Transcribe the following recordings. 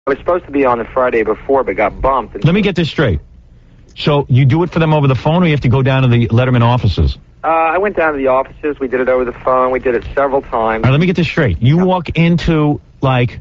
I was supposed to be on the Friday before, but got bumped. Let me get this straight. So you do it for them over the phone, or you have to go down to the Letterman offices? I went down to the offices. We did it over the phone. We did it several times. All right, let me get this straight. You walk into, like,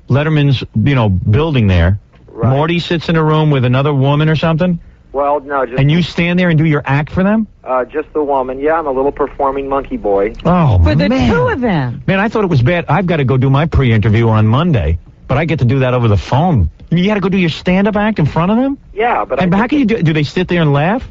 Letterman's, building there. Right. Morty sits in a room with another woman or something? Well, no, just... And you stand there and do your act for them? Just the woman. Yeah, I'm a little performing monkey boy. Oh, for the two of them. Man, I thought it was bad. I've got to go do my pre-interview on Monday, but I get to do that over the phone. You got to go do your stand-up act in front of them? Yeah, but... And how can you do they sit there and laugh?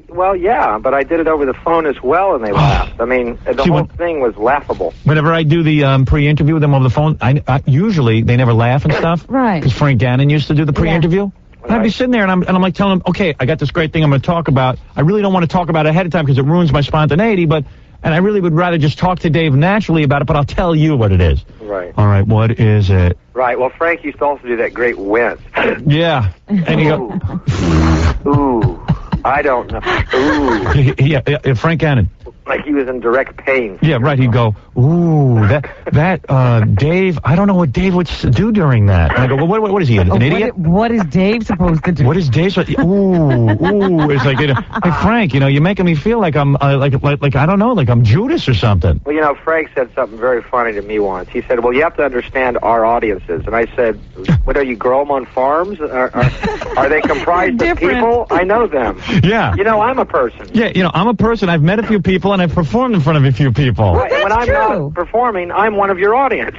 Well, yeah, but I did it over the phone as well, and they laughed. I mean, the whole thing was laughable. Whenever I do the pre-interview with them over the phone, I usually they never laugh and stuff. Right. Because Frank Gannon used to do the pre-interview. Yeah. And I'd be sitting there, and I'm like telling them, okay, I got this great thing I'm going to talk about. I really don't want to talk about it ahead of time because it ruins my spontaneity, and I really would rather just talk to Dave naturally about it, but I'll tell you what it is. Right. All right, what is it? Right, well, Frank used to also do that great wince. Yeah. And you go... Ooh. I don't know. Ooh. Yeah, Frank Gannon. Like he was in direct pain. Yeah, right. He'd go, ooh, Dave, I don't know what Dave would do during that. And I go, well, what is he, an idiot? What is Dave supposed to do? What is Dave supposed to do? Ooh. It's like, hey, Frank, you're making me feel like I'm, like I don't know, like I'm Judas or something. Well, Frank said something very funny to me once. He said, well, you have to understand our audiences. And I said, what are you, grow them on farms? Are they comprised of people? I know them. Yeah. I'm a person. Yeah, I'm a person. I've met a few people, and I've performed in front of a few people. Well, that's when I'm true. not performing, I'm one of your audience.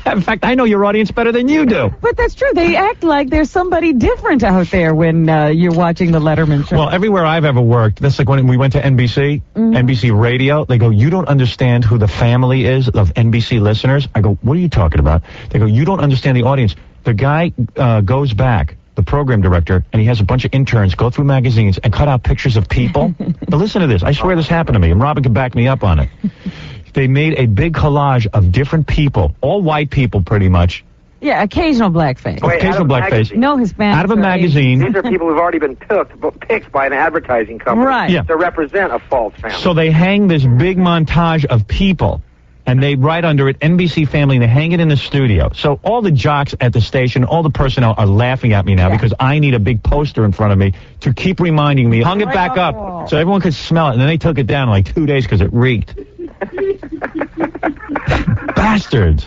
In fact, I know your audience better than you do. But that's true. They act like there's somebody different out there when you're watching the Letterman show. Well, everywhere I've ever worked, that's like when we went to NBC, NBC Radio, they go, you don't understand who the family is of NBC listeners. I go, what are you talking about? They go, you don't understand the audience. The guy goes back, the program director, and he has a bunch of interns go through magazines and cut out pictures of people. Now listen to this. I swear this happened to me, and Robin can back me up on it. They made a big collage of different people, all white people pretty much. Yeah, occasional blackface. Occasional blackface. No Hispanic. Out of a magazine. These are people who've already been picked by an advertising company right. to represent a false family. So they hang this big montage of people, and they write under it NBC Family, and they hang it in the studio. So all the jocks at the station, all the personnel are laughing at me now because I need a big poster in front of me to keep reminding me. Hung it back up so everyone could smell it, and then they took it down in like 2 days because it reeked. Bastards.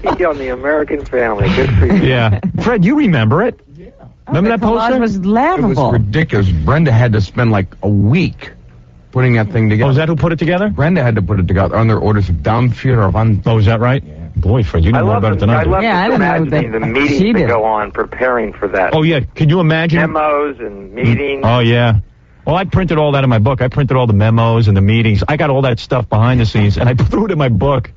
On the American Family. Good for you. Yeah. Fred, you remember it? Yeah. Remember that poster? It was laughable. It was ridiculous. Brenda had to spend like a week putting that thing together. Oh, is that who put it together? Brenda had to put it together under orders of Dampführer von... Oh, is that right? Yeah. Boy, Fred, you know more about it than I do. I love the meetings that go on preparing for that. Oh, yeah. Can you imagine? Memos and meetings. Oh, yeah. Well, I printed all that in my book. I printed all the memos and the meetings. I got all that stuff behind the scenes, and I threw it in my book.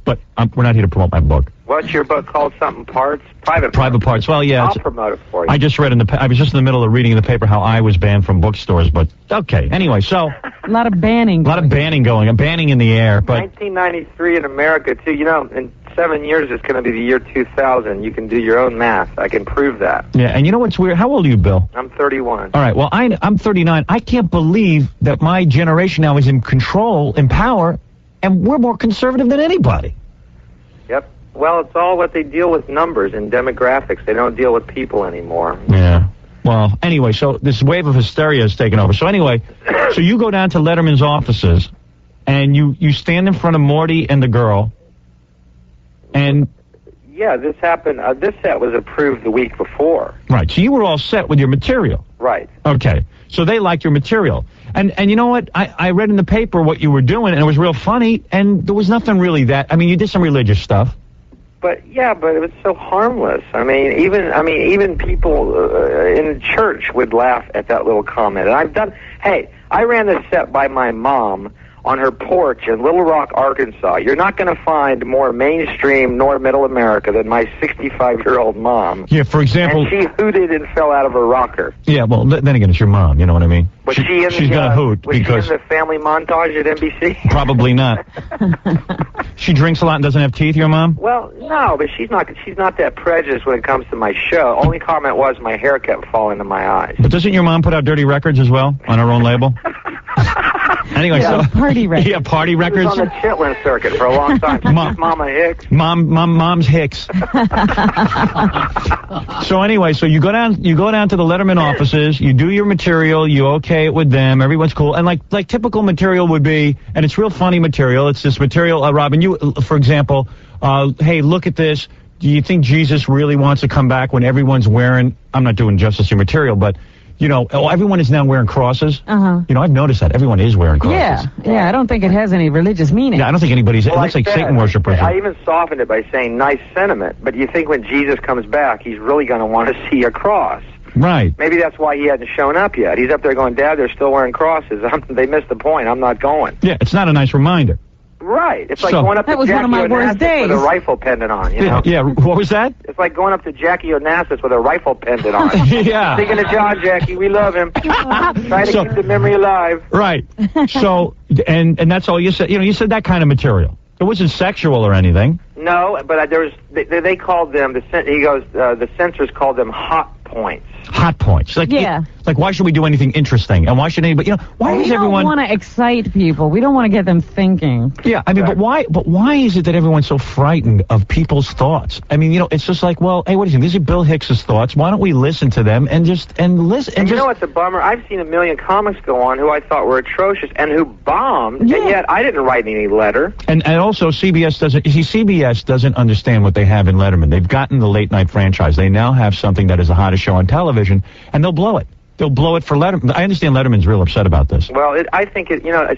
But we're not here to promote my book. What's your book called? Something Parts? Private Parts. Well, yeah. I'll promote it for you. I just read I was just in the middle of reading in the paper how I was banned from bookstores, but okay. Anyway, so... A lot of banning. A lot of banning going. A banning in the air, but... 1993 in America, too. In 7 years, it's going to be the year 2000. You can do your own math. I can prove that. Yeah, and you know what's weird? How old are you, Bill? I'm 31. All right, well, I'm 39. I can't believe that my generation now is in control, in power, and we're more conservative than anybody. Yep. Well, it's all what they deal with numbers and demographics. They don't deal with people anymore. Yeah. Well, anyway, so this wave of hysteria is taking over. So anyway, so you go down to Letterman's offices, and you stand in front of Morty and the girl, and... Yeah, this happened. This set was approved the week before. Right. So you were all set with your material. Right. Okay. So they liked your material. And you know what? I read in the paper what you were doing, and it was real funny, and there was nothing really that... I mean, you did some religious stuff. But it was so harmless. I mean, even people in church would laugh at that little comment. And I ran this set by my mom on her porch in Little Rock, Arkansas. You're not going to find more mainstream nor middle America than my 65-year-old mom. Yeah, for example... And she hooted and fell out of her rocker. Yeah, well, then again, it's your mom, you know what I mean? Was she's going to hoot because... she in the family montage at NBC? Probably not. She drinks a lot and doesn't have teeth, your mom? Well, no, but she's not that prejudiced when it comes to my show. Only comment was my hair kept falling to my eyes. But doesn't your mom put out dirty records as well on her own label? Anyway, so party records. Yeah, party He was records. on the Chitlin circuit for a long time. Mama Hicks. Mom's Hicks. So anyway, so you go down to the Letterman offices, you do your material, you okay it with them, everyone's cool, and like typical material would be, and it's real funny material. It's this material, Robin. You, for example, hey, look at this. Do you think Jesus really wants to come back when everyone's wearing? I'm not doing justice to your material, but. You know, everyone is now wearing crosses. You know, I've noticed that. Everyone is wearing crosses. Yeah, I don't think it has any religious meaning. Yeah, I don't think anybody's... it looks like Satan worshippers. I even softened it by saying nice sentiment, but you think when Jesus comes back, he's really going to want to see a cross. Right. Maybe that's why he hadn't shown up yet. He's up there going, Dad, they're still wearing crosses. They missed the point. I'm not going. Yeah, it's not a nice reminder. Right. It's like So- going up to That was Jackie one of my worst Onassis days. with a rifle pendant on, you know? Yeah, what was that? It's like going up to Jackie Onassis with a rifle pendant on. Yeah. Thinking of John, Jackie. We love him. Trying to So- keep the memory alive. Right. So, and that's all you said. You know, you said that kind of material. It wasn't sexual or anything. No, but there was. They called them. He goes. The censors called them hot points. Hot points. Like, Yeah. Like, why should we do anything interesting? And why should anybody, you know, why We is don't everyone... want to excite people. We don't want to get them thinking. Yeah, I mean, but why is it that everyone's so frightened of people's thoughts? I mean, you know, it's just like, well, hey, what do you think? These are Bill Hicks's thoughts. Why don't we listen to them and listen? And you know what's a bummer? I've seen a million comics go on who I thought were atrocious and who bombed, Yeah. and yet I didn't write any letter. And also CBS doesn't understand what they have in Letterman. They've gotten the late night franchise. They now have something that is the hottest show on television, and they'll blow it. They'll blow it for Letterman. I understand Letterman's real upset about this. Well, I think it. You know,